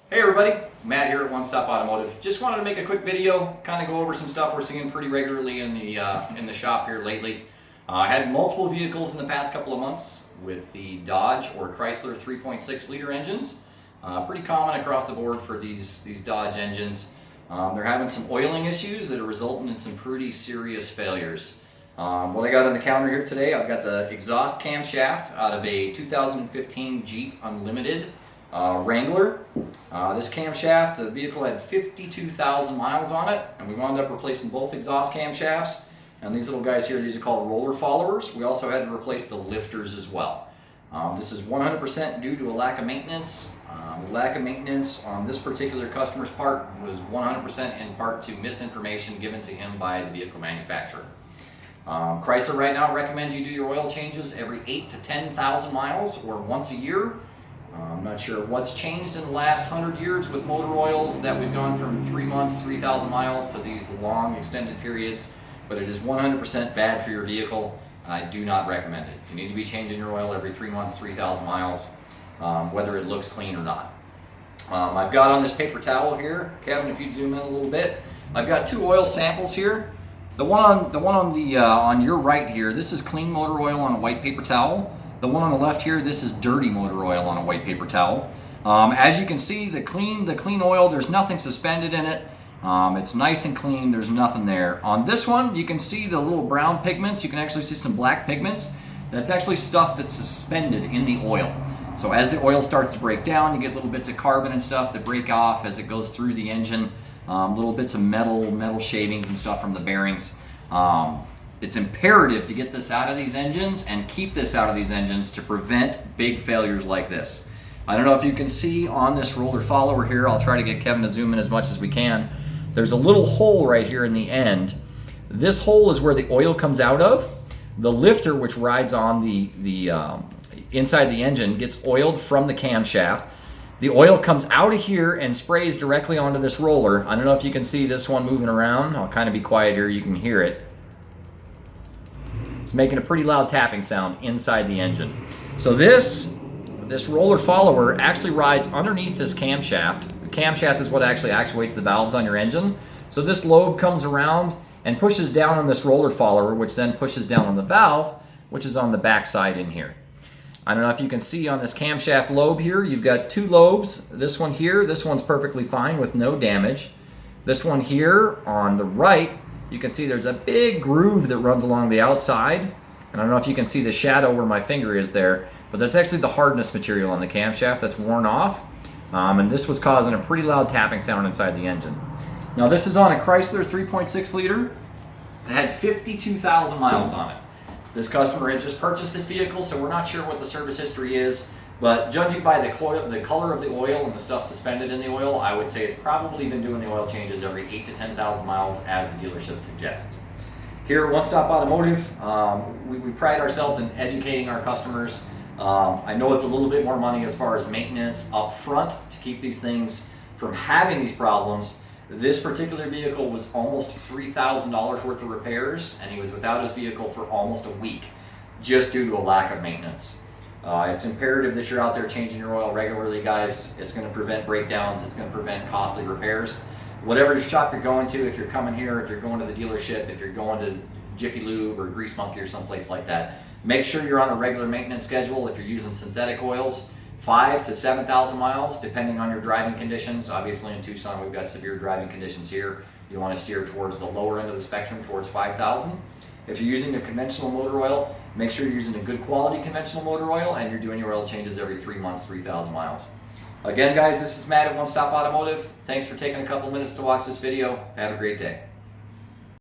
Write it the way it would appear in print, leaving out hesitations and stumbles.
Hey everybody, Matt here at One Stop Automotive. Just wanted to make a quick video, kind of go over some stuff we're seeing pretty regularly in the shop here lately. I had multiple vehicles in the past couple of months with the Dodge or Chrysler 3.6 liter engines. Pretty common across the board for these Dodge engines. They're having some oiling issues that are resulting in some pretty serious failures. What I got on the counter here today, I've got the exhaust camshaft out of a 2015 Jeep Unlimited Wrangler. This camshaft, the vehicle had 52,000 miles on it, and we wound up replacing both exhaust camshafts. And these little guys here, these are called roller followers. We also had to replace the lifters as well. This is 100% due to a lack of maintenance. The lack of maintenance on this particular customer's part was 100% in part to misinformation given to him by the vehicle manufacturer. Chrysler right now recommends you do your oil changes every 8 to 10,000 miles or once a year. I'm not sure what's changed in the last 100 years with motor oils that we've gone from 3 months, 3,000 miles to these long extended periods, but it is 100% bad for your vehicle. I do not recommend it. You need to be changing your oil every 3 months, 3,000 miles, whether it looks clean or not. I've got on this paper towel here, Kevin, if you zoom in a little bit, I've got 2 oil samples here. The one on your right here, this is clean motor oil on a white paper towel. The one on the left here, this is dirty motor oil on a white paper towel. As you can see, the clean oil, there's nothing suspended in it. It's nice and clean, there's nothing there. On this one, you can see the little brown pigments. You can actually see some black pigments. That's actually stuff that's suspended in the oil. So as the oil starts to break down, you get little bits of carbon and stuff that break off as it goes through the engine. Little bits of metal shavings and stuff from the bearings. It's imperative to get this out of these engines and keep this out of these engines to prevent big failures like this. I don't know if you can see on this roller follower here, I'll try to get Kevin to zoom in as much as we can. There's a little hole right here in the end. This hole is where the oil comes out of. The lifter, which rides on the inside the engine, gets oiled from the camshaft. The oil comes out of here and sprays directly onto this roller. I don't know if you can see this one moving around. I'll kind of be quiet here, you can hear it. It's making a pretty loud tapping sound inside the engine. So this roller follower actually rides underneath this camshaft. The camshaft is what actually actuates the valves on your engine. So this lobe comes around and pushes down on this roller follower, which then pushes down on the valve, which is on the back side in here. I don't know if you can see on this camshaft lobe here, you've got 2 lobes. This one here, this one's perfectly fine with no damage. This one here on the right, you can see there's a big groove that runs along the outside. And I don't know if you can see the shadow where my finger is there, but that's actually the hardness material on the camshaft that's worn off. And this was causing a pretty loud tapping sound inside the engine. Now this is on a Chrysler 3.6 liter. It had 52,000 miles on it. This customer had just purchased this vehicle, so we're not sure what the service history is. But judging by the color of the oil and the stuff suspended in the oil, I would say it's probably been doing the oil changes every 8 to 10,000 miles as the dealership suggests. Here at One Stop Automotive, we pride ourselves in educating our customers. I know it's a little bit more money as far as maintenance up front to keep these things from having these problems. This particular vehicle was almost $3,000 worth of repairs, and he was without his vehicle for almost a week just due to a lack of maintenance. It's imperative that you're out there changing your oil regularly, guys. It's going to prevent breakdowns. It's going to prevent costly repairs. Whatever shop you're going to, if you're coming here, if you're going to the dealership, if you're going to Jiffy Lube or Grease Monkey or someplace like that, make sure you're on a regular maintenance schedule. If you're using synthetic oils, 5 to 7,000 miles, depending on your driving conditions. Obviously in Tucson, we've got severe driving conditions here. You want to steer towards the lower end of the spectrum, towards 5,000. If you're using a conventional motor oil, make sure you're using a good quality conventional motor oil and you're doing your oil changes every 3 months, 3,000 miles. Again, guys, this is Matt at One Stop Automotive. Thanks for taking a couple minutes to watch this video. Have a great day.